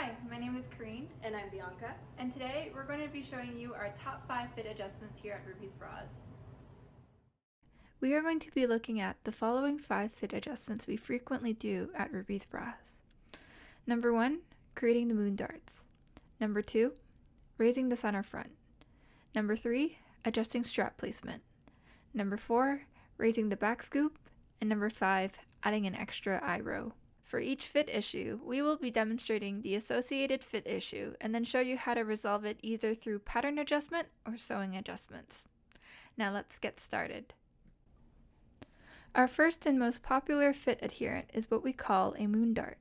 Hi, my name is Kareen, And I'm Bianca. and today we're going to be showing you our top 5 fit adjustments here at Rubies Bras. We are going to be looking at the following 5 fit adjustments we frequently do at Rubies Bras. Number 1, creating the moon darts. Number 2, raising the center front. Number 3, adjusting strap placement. Number 4, raising the back scoop. And number 5, adding an extra eye row. For each fit issue, we will be demonstrating the associated fit issue and then show you how to resolve it either through pattern adjustment or sewing adjustments. Now let's get started. Our first and most popular fit adherent is what we call a moon dart.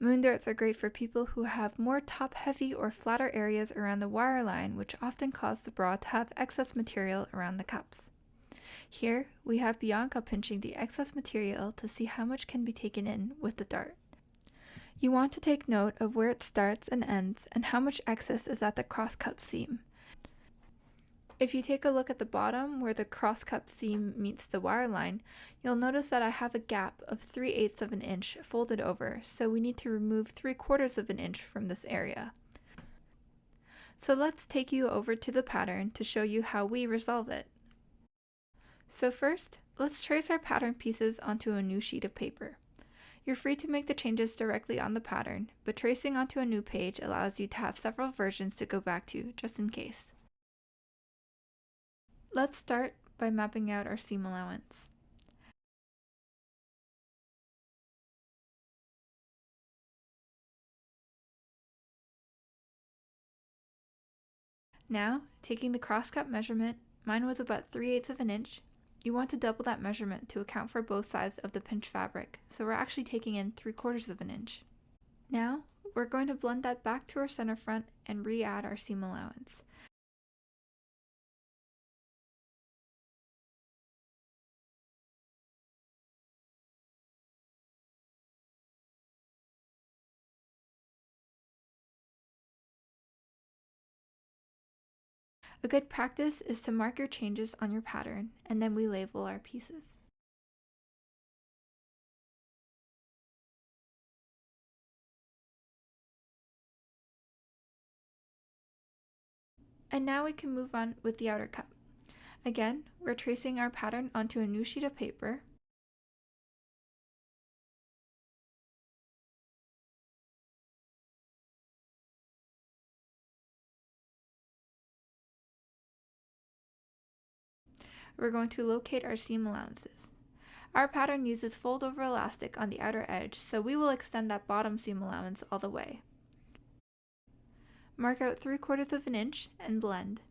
Moon darts are great for people who have more top-heavy or flatter areas around the wire line, which often cause the bra to have excess material around the cups. Here, we have Bianca pinching the excess material to see how much can be taken in with the dart. You want to take note of where it starts and ends and how much excess is at the cross-cup seam. If you take a look at the bottom where the cross-cup seam meets the wire line, you'll notice that I have a gap of 3/8 of an inch folded over, so we need to remove 3/4 of an inch from this area. So let's take you over to the pattern to show you how we resolve it. So first, let's trace our pattern pieces onto a new sheet of paper. You're free to make the changes directly on the pattern, but tracing onto a new page allows you to have several versions to go back to, just in case. Let's start by mapping out our seam allowance. Now, taking the cross-cup measurement, mine was about 3/8 of an inch. You want to double that measurement to account for both sides of the pinch fabric, so we're actually taking in 3/4 of an inch. Now, we're going to blend that back to our center front and re-add our seam allowance. A good practice is to mark your changes on your pattern, and then we label our pieces. And now we can move on with the outer cup. Again, we're tracing our pattern onto a new sheet of paper. We're going to locate our seam allowances. Our pattern uses fold-over elastic on the outer edge, so we will extend that bottom seam allowance all the way. Mark out 3/4 of an inch and blend.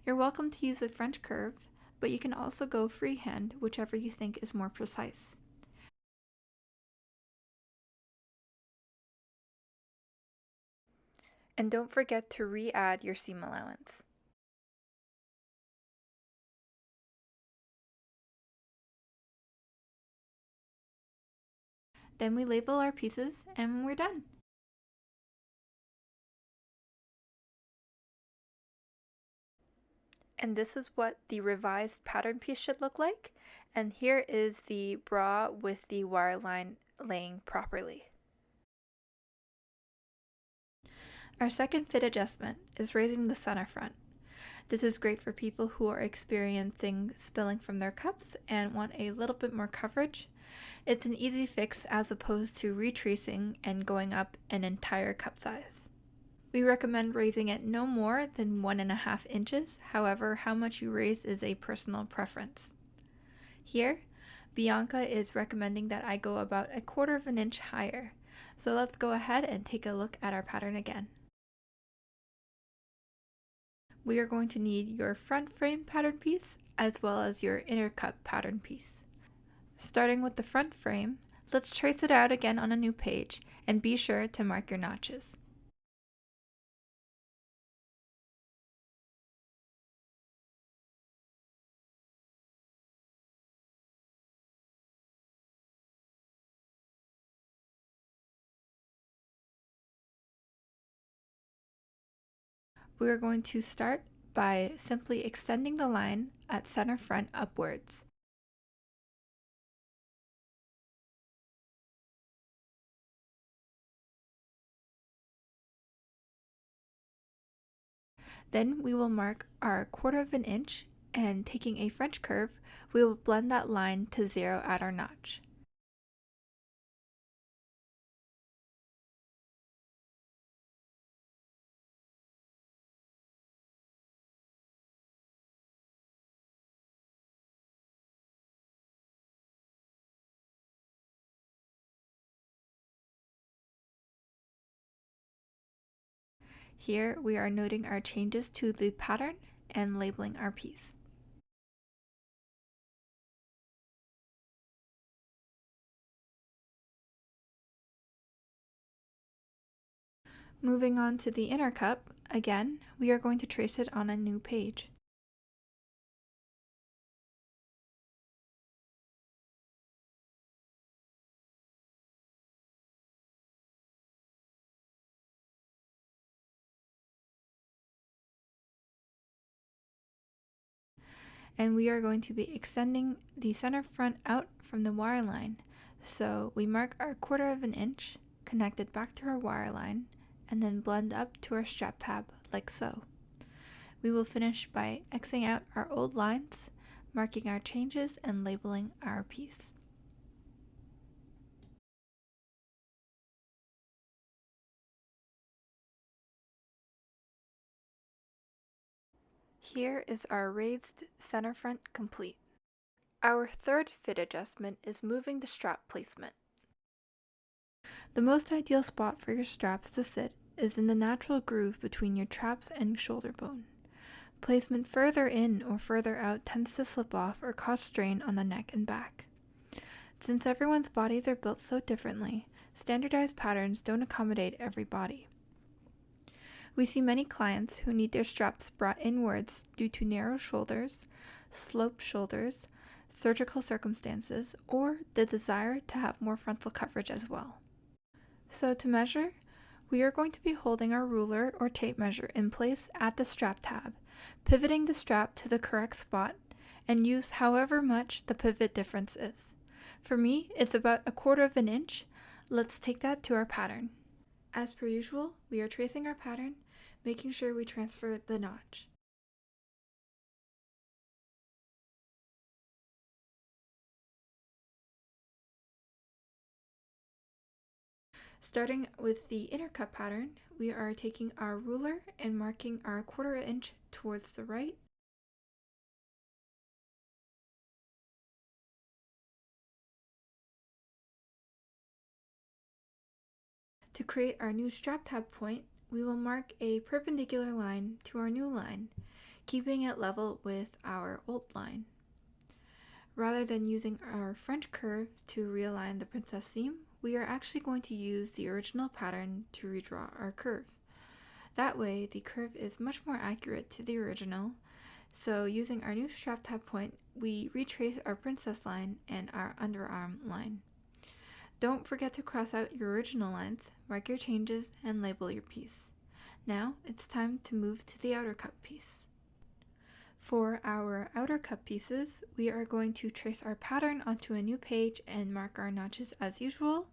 You're welcome to use a French curve, but you can also go freehand, whichever you think is more precise. And don't forget to re-add your seam allowance. Then we label our pieces and we're done. And this is what the revised pattern piece should look like. And here is the bra with the wire line laying properly. Our second fit adjustment is raising the center front. This is great for people who are experiencing spilling from their cups and want a little bit more coverage. It's an easy fix as opposed to retracing and going up an entire cup size. We recommend raising it no more than 1.5 inches, however, how much you raise is a personal preference. Here, Bianca is recommending that I go about 1/4 of an inch higher, so let's go ahead and take a look at our pattern again. We are going to need your front frame pattern piece as well as your inner cup pattern piece. Starting with the front frame, let's trace it out again on a new page and be sure to mark your notches. We are going to start by simply extending the line at center front upwards. Then we will mark our 1/4 of an inch, and taking a French curve, we will blend that line to 0 at our notch. Here we are noting our changes to the pattern and labeling our piece. Moving on to the inner cup, again, we are going to trace it on a new page. And we are going to be extending the center front out from the wire line. So we mark our 1/4 of an inch, connect it back to our wire line, and then blend up to our strap tab like so. We will finish by Xing out our old lines, marking our changes and labeling our piece. Here is our raised center front complete. Our third fit adjustment is moving the strap placement. The most ideal spot for your straps to sit is in the natural groove between your traps and shoulder bone. Placement further in or further out tends to slip off or cause strain on the neck and back. Since everyone's bodies are built so differently, standardized patterns don't accommodate every body. We see many clients who need their straps brought inwards due to narrow shoulders, sloped shoulders, surgical circumstances, or the desire to have more frontal coverage as well. So to measure, we are going to be holding our ruler or tape measure in place at the strap tab, pivoting the strap to the correct spot, and use however much the pivot difference is. For me, it's about 1/4 of an inch. Let's take that to our pattern. As per usual, we are tracing our pattern, making sure we transfer the notch. Starting with the inner cup pattern, we are taking our ruler and marking our 1/4 inch towards the right. To create our new strap tab point, we will mark a perpendicular line to our new line, keeping it level with our old line. Rather than using our French curve to realign the princess seam, we are actually going to use the original pattern to redraw our curve. That way, the curve is much more accurate to the original. So using our new strap tab point, we retrace our princess line and our underarm line. Don't forget to cross out your original lines, mark your changes, and label your piece. Now it's time to move to the outer cup piece. For our outer cup pieces, we are going to trace our pattern onto a new page and mark our notches as usual.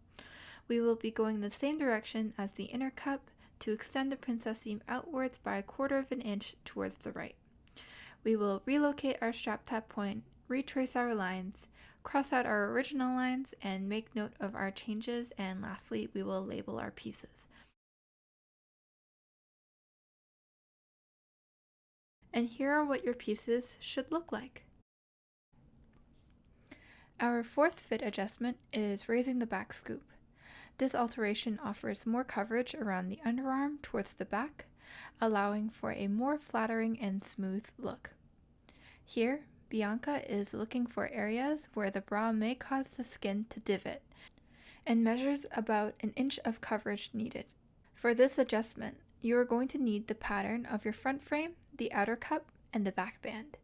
We will be going the same direction as the inner cup to extend the princess seam outwards by 1/4 of an inch towards the right. We will relocate our strap tab point, retrace our lines, cross out our original lines, and make note of our changes, and lastly, we will label our pieces. And here are what your pieces should look like. Our fourth fit adjustment is raising the back scoop. This alteration offers more coverage around the underarm towards the back, allowing for a more flattering and smooth look. Here, Bianca is looking for areas where the bra may cause the skin to divot, and measures about 1 inch of coverage needed. For this adjustment, you are going to need the pattern of your front frame, the outer cup, and the back band.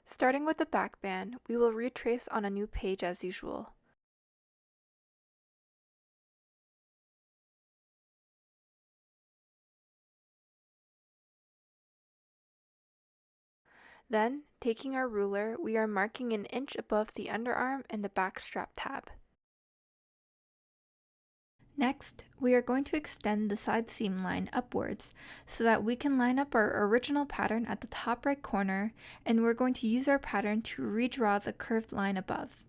Starting with the back band, we will retrace on a new page as usual. Then, taking our ruler, we are marking an inch above the underarm and the back strap tab. Next, we are going to extend the side seam line upwards so that we can line up our original pattern at the top right corner, and we're going to use our pattern to redraw the curved line above.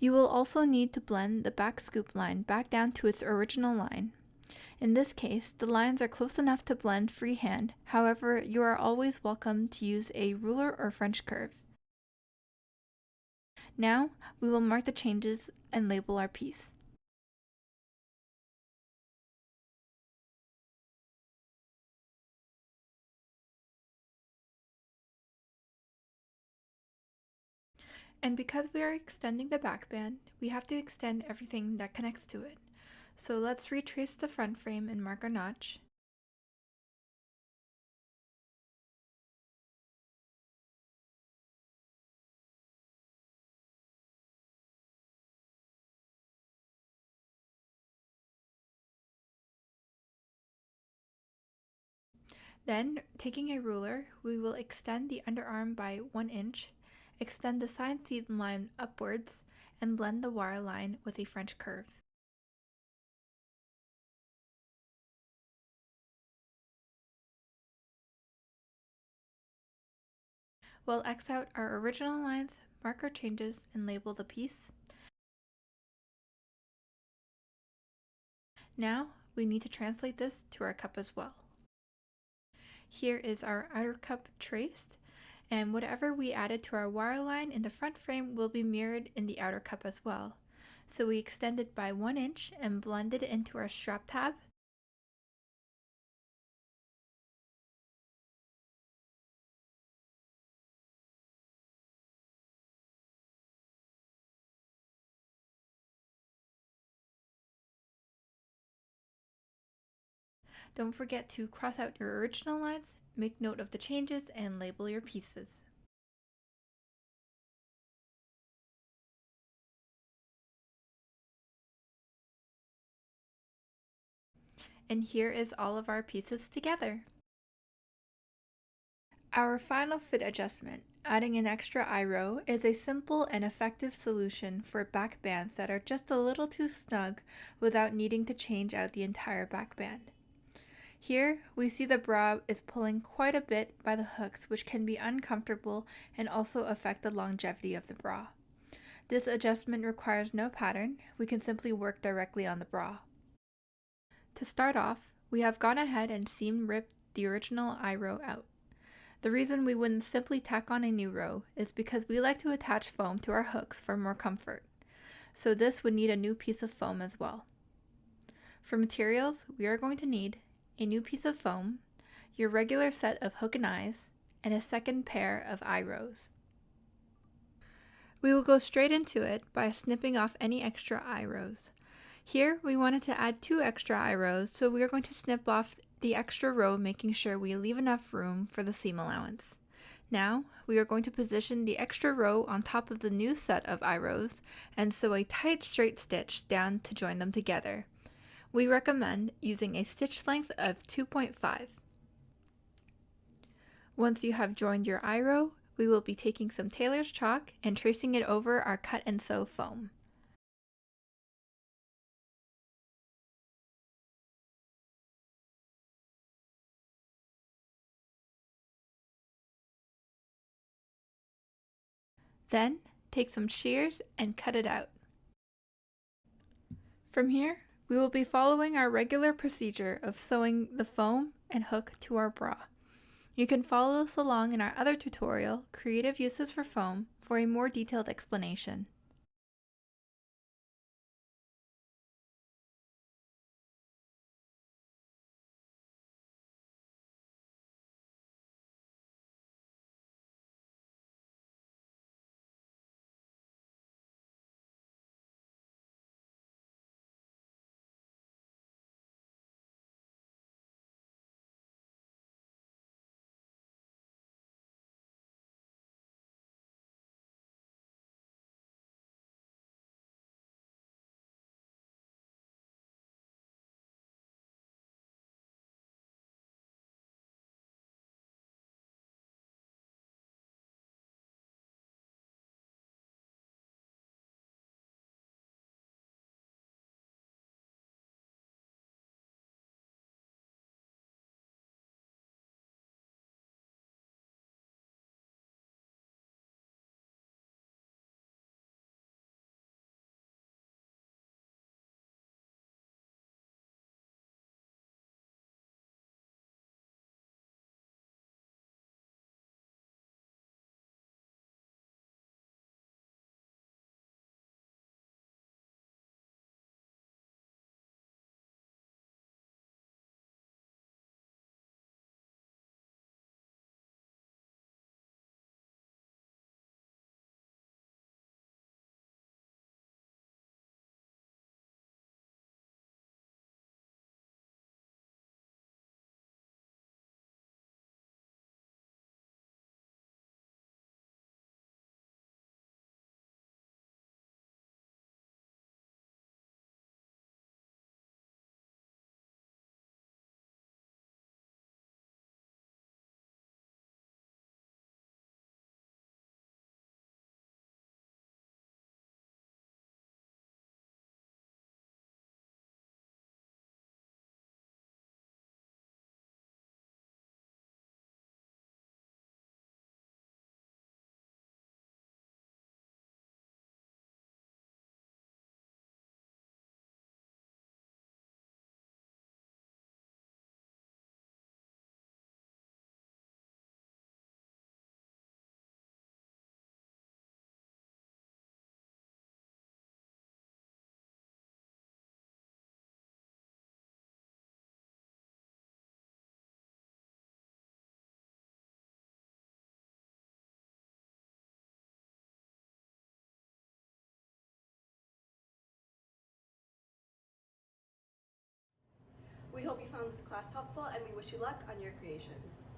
You will also need to blend the back scoop line back down to its original line. In this case, the lines are close enough to blend freehand, however, you are always welcome to use a ruler or French curve. Now, we will mark the changes and label our piece. And because we are extending the back band, we have to extend everything that connects to it. So let's retrace the front frame and mark our notch. Then, taking a ruler, we will extend the underarm by 1 inch, extend the side seam line upwards, and blend the wire line with a French curve. We'll X out our original lines, mark our changes, and label the piece. Now, we need to translate this to our cup as well. Here is our outer cup traced, and whatever we added to our wire line in the front frame will be mirrored in the outer cup as well. So we extend it by 1 inch and blend it into our strap tab. Don't forget to cross out your original lines, make note of the changes, and label your pieces. And here is all of our pieces together. Our final fit adjustment, adding an extra eye row, is a simple and effective solution for back bands that are just a little too snug without needing to change out the entire back band. Here, we see the bra is pulling quite a bit by the hooks, which can be uncomfortable and also affect the longevity of the bra. This adjustment requires no pattern, we can simply work directly on the bra. To start off, we have gone ahead and seam ripped the original eye row out. The reason we wouldn't simply tack on a new row is because we like to attach foam to our hooks for more comfort, so this would need a new piece of foam as well. For materials, we are going to need a new piece of foam, your regular set of hook and eyes, and a second pair of eye rows. We will go straight into it by snipping off any extra eye rows. Here we wanted to add 2 extra eye rows, so we are going to snip off the extra row, making sure we leave enough room for the seam allowance. Now we are going to position the extra row on top of the new set of eye rows and sew a tight straight stitch down to join them together. We recommend using a stitch length of 2.5. Once you have joined your eye row, we will be taking some tailor's chalk and tracing it over our cut and sew foam. Then, take some shears and cut it out. From here, we will be following our regular procedure of sewing the foam and hook to our bra. You can follow us along in our other tutorial, Creative Uses for Foam, for a more detailed explanation. found this class helpful, and we wish you luck on your creations.